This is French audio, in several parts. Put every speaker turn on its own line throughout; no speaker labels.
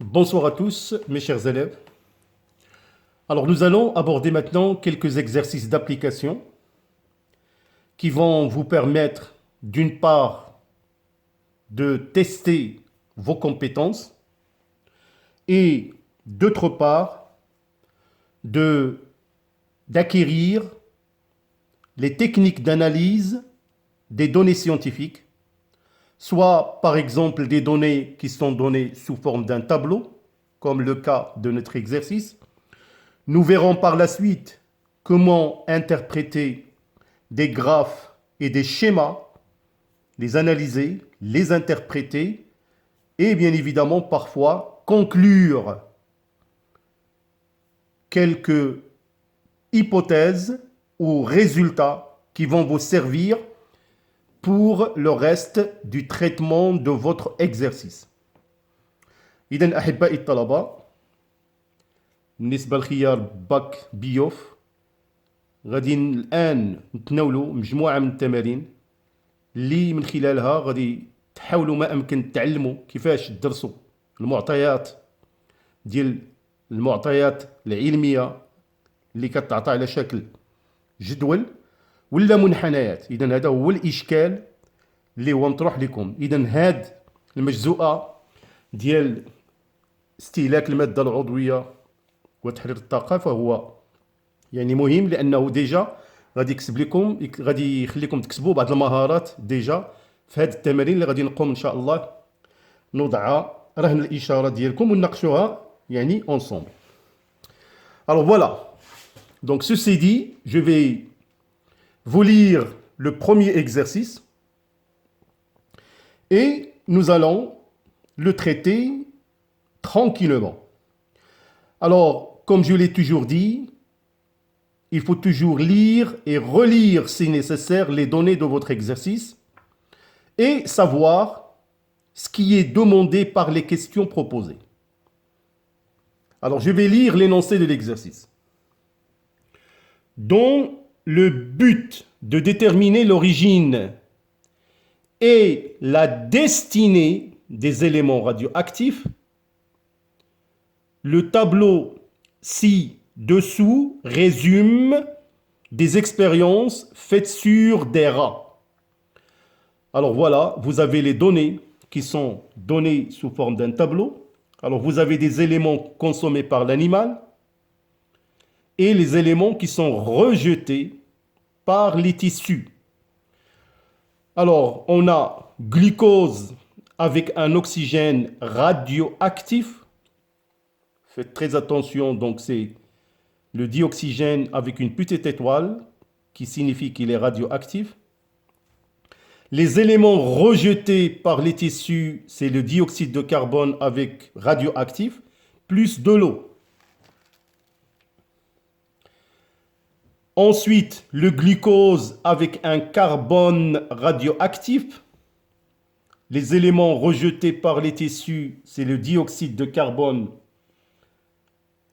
Bonsoir à tous, mes chers élèves. Alors, nous allons aborder maintenant quelques exercices d'application qui vont vous permettre, d'une part, de tester vos compétences et, d'autre part, d'acquérir les techniques d'analyse des données scientifiques, soit par exemple des données qui sont données sous forme d'un tableau, comme le cas de notre exercice. Nous verrons par la suite comment interpréter des graphes et des schémas, les analyser, les interpréter et bien évidemment parfois conclure quelques hypothèses ou résultats qui vont vous servir pour le reste du traitement de votre exercice. إذن أحبائي الطلبة، بالنسبة لخيار باك بيوف غادي الآن نتناولوا مجموعة من التمارين اللي من خلالها غادي تحاولوا ما أمكن تعلموا كيفاش تدرسوا المعطيات ديال المعطيات العلمية اللي كتعطى على شكل جدول ولا منحنيات. إذن هذا هو الإشكال اللي هو مطروح لكم. إذن هاد المجزوءة ديال استهلاك المادة العضوية وتحرير الطاقة فهو يعني مهم، لأنه ديجا غادي يكسب لكم، غادي يخليكم تكسبوا بعض المهارات ديجا في هاد التمارين اللي غادي نقوم إن شاء الله نوضعها رهن الإشارة ديالكم ونناقشوها يعني ensemble. Alors voilà. Donc ceci dit, je vais vous lire le premier exercice et nous allons le traiter tranquillement. Alors, comme je l'ai toujours dit, il faut toujours lire et relire si nécessaire les données de votre exercice et savoir ce qui est demandé par les questions proposées. Alors, je vais lire l'énoncé de l'exercice. Dont le but de déterminer l'origine et la destinée des éléments radioactifs, le tableau ci-dessous résume des expériences faites sur des rats. Alors voilà, vous avez les données qui sont données sous forme d'un tableau. Alors vous avez des éléments consommés par l'animal et les éléments qui sont rejetés par les tissus. Alors, on a glucose avec un oxygène radioactif. Faites très attention, donc c'est le dioxygène avec une petite étoile qui signifie qu'il est radioactif. Les éléments rejetés par les tissus, c'est le dioxyde de carbone avec radioactif, plus de l'eau. Ensuite, le glucose avec un carbone radioactif. Les éléments rejetés par les tissus, c'est le dioxyde de carbone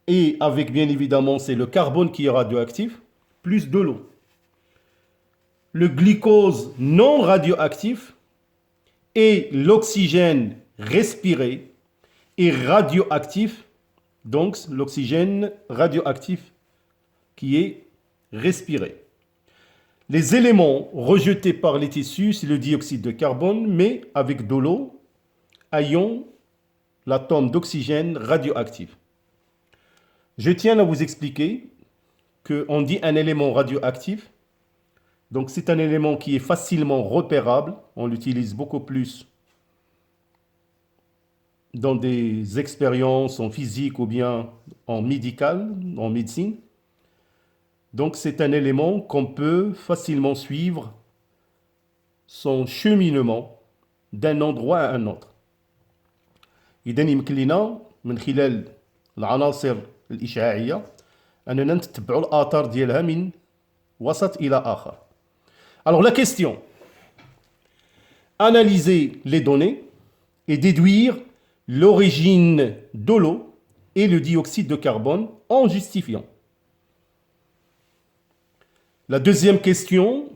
et avec bien évidemment, c'est le carbone qui est radioactif, plus de l'eau. Le glucose non radioactif et l'oxygène respiré est radioactif, donc l'oxygène radioactif qui est respiré. Les éléments rejetés par les tissus, c'est le dioxyde de carbone, mais avec de l'eau, ayant l'atome d'oxygène radioactif. Je tiens à vous expliquer qu'on dit un élément radioactif, donc c'est un élément qui est facilement repérable, on l'utilise beaucoup plus dans des expériences en physique ou bien en médical, en médecine. Donc c'est un élément qu'on peut facilement suivre son cheminement d'un endroit à un autre. إذا يمكن لنا من خلال العناصر الإشعاعية أننا نتبع الآثار ديالها من وسط إلى آخر. Alors la question, analyser les données et déduire l'origine de l'eau et le dioxyde de carbone en justifiant. La deuxième question,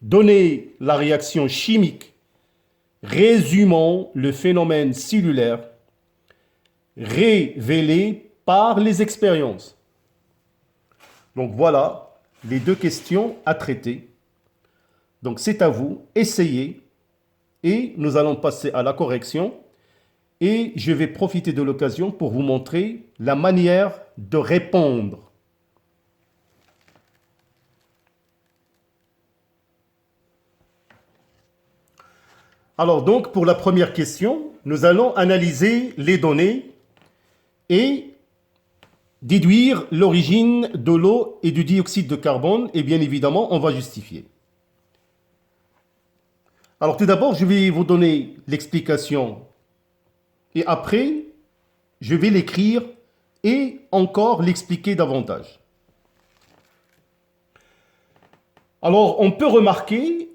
donner la réaction chimique résumant le phénomène cellulaire révélés par les expériences. Donc voilà les deux questions à traiter. Donc c'est à vous, essayez et nous allons passer à la correction et je vais profiter de l'occasion pour vous montrer la manière de répondre. Alors donc pour la première question, nous allons analyser les données et déduire l'origine de l'eau et du dioxyde de carbone et bien évidemment on va justifier. Alors tout d'abord je vais vous donner l'explication et après je vais l'écrire et encore l'expliquer davantage. Alors on peut remarquer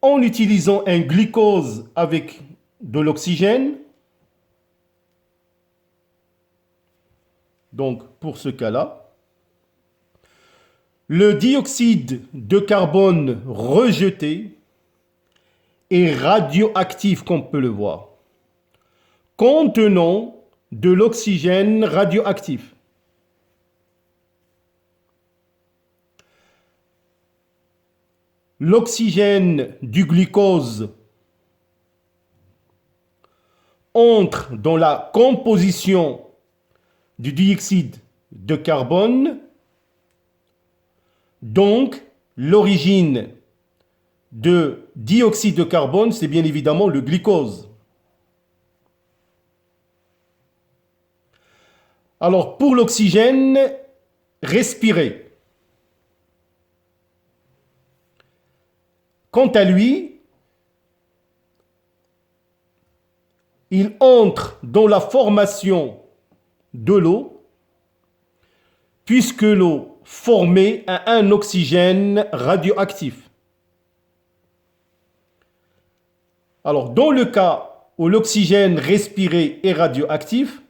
en utilisant un glucose avec de l'oxygène. Donc, pour ce cas-là, le dioxyde de carbone rejeté est radioactif, comme on peut le voir, contenant de l'oxygène radioactif. L'oxygène du glucose entre dans la composition du dioxyde de carbone, donc l'origine de dioxyde de carbone, c'est bien évidemment le glucose. Alors pour l'oxygène respiré, quant à lui, il entre dans la formation de l'eau, puisque l'eau formée a un oxygène radioactif. Alors, dans le cas où l'oxygène respiré est radioactif,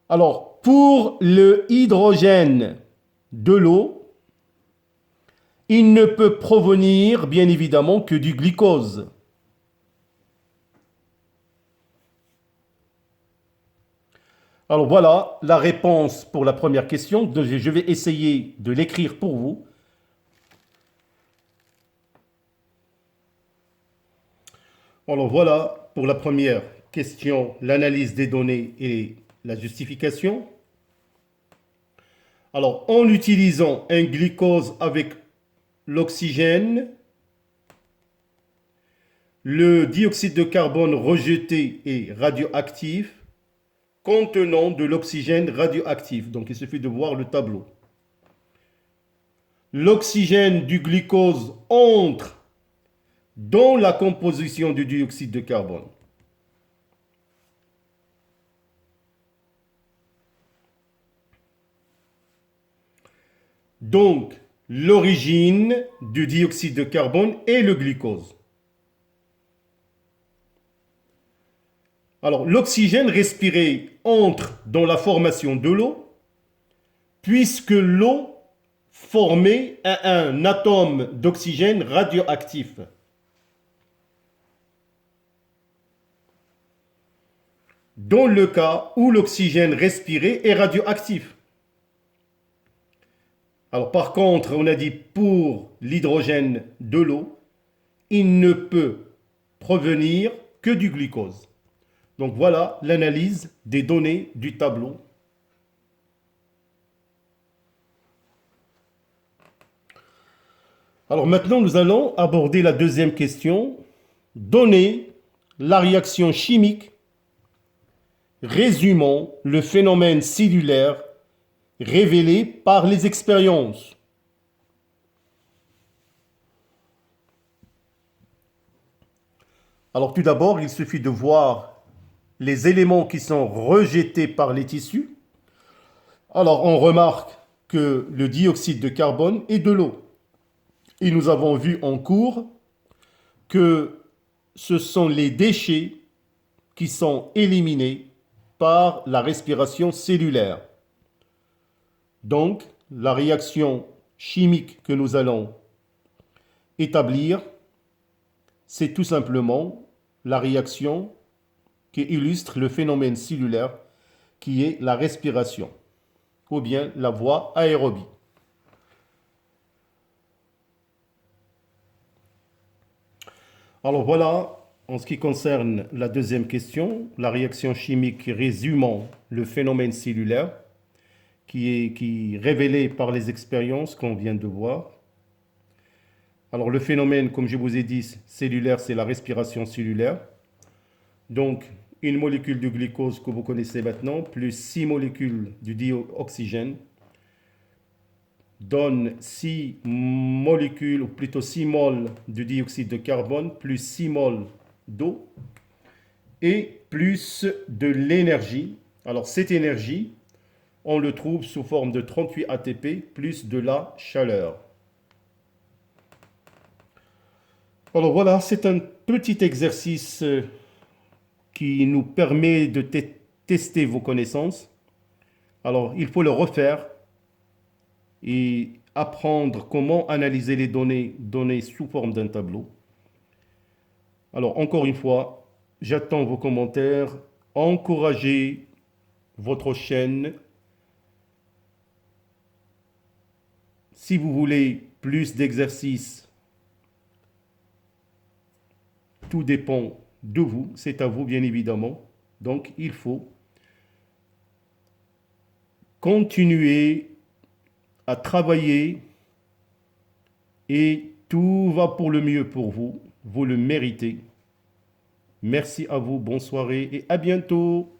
alors pour le hydrogène de l'eau, il ne peut provenir bien évidemment que du glucose. Alors voilà la réponse pour la première question. Je vais essayer de l'écrire pour vous. Alors voilà pour la première question, l'analyse des données et la justification. Alors en utilisant un glucose avec l'oxygène, le dioxyde de carbone rejeté est radioactif, contenant de l'oxygène radioactif. Donc il suffit de voir le tableau. L'oxygène du glucose entre dans la composition du dioxyde de carbone. Donc, l'origine du dioxyde de carbone est le glucose. Alors, l'oxygène respiré entre dans la formation de l'eau, puisque l'eau formée a un atome d'oxygène radioactif. Dans le cas où l'oxygène respiré est radioactif. Alors par contre, on a dit pour l'hydrogène de l'eau, il ne peut provenir que du glucose. Donc voilà l'analyse des données du tableau. Alors maintenant, nous allons aborder la deuxième question. Donner la réaction chimique résumant le phénomène cellulaire révélé par les expériences. Alors tout d'abord, il suffit de voir les éléments qui sont rejetés par les tissus. Alors on remarque que le dioxyde de carbone est de l'eau. Et nous avons vu en cours que ce sont les déchets qui sont éliminés par la respiration cellulaire. Donc, la réaction chimique que nous allons établir, c'est tout simplement la réaction qui illustre le phénomène cellulaire qui est la respiration ou bien la voie aérobie. Alors voilà, en ce qui concerne la deuxième question, la réaction chimique résumant le phénomène cellulaire qui est révélé par les expériences qu'on vient de voir. Alors le phénomène, comme je vous ai dit, cellulaire, c'est la respiration cellulaire. Donc une molécule de glucose que vous connaissez maintenant, plus 6 molécules du dioxygène, donne 6 molécules, ou plutôt 6 moles de dioxyde de carbone, plus 6 moles d'eau, et plus de l'énergie. Alors cette énergie, on le trouve sous forme de 38 ATP, plus de la chaleur. Alors voilà, c'est un petit exercice qui nous permet de tester vos connaissances. Alors il faut le refaire et apprendre comment analyser les données sous forme d'un tableau. Alors encore une fois, j'attends vos commentaires, encouragez votre chaîne. Si vous voulez plus d'exercices, tout dépend de vous, c'est à vous bien évidemment. Donc il faut continuer à travailler et tout va pour le mieux pour vous. Vous le méritez. Merci à vous, bonne soirée et à bientôt.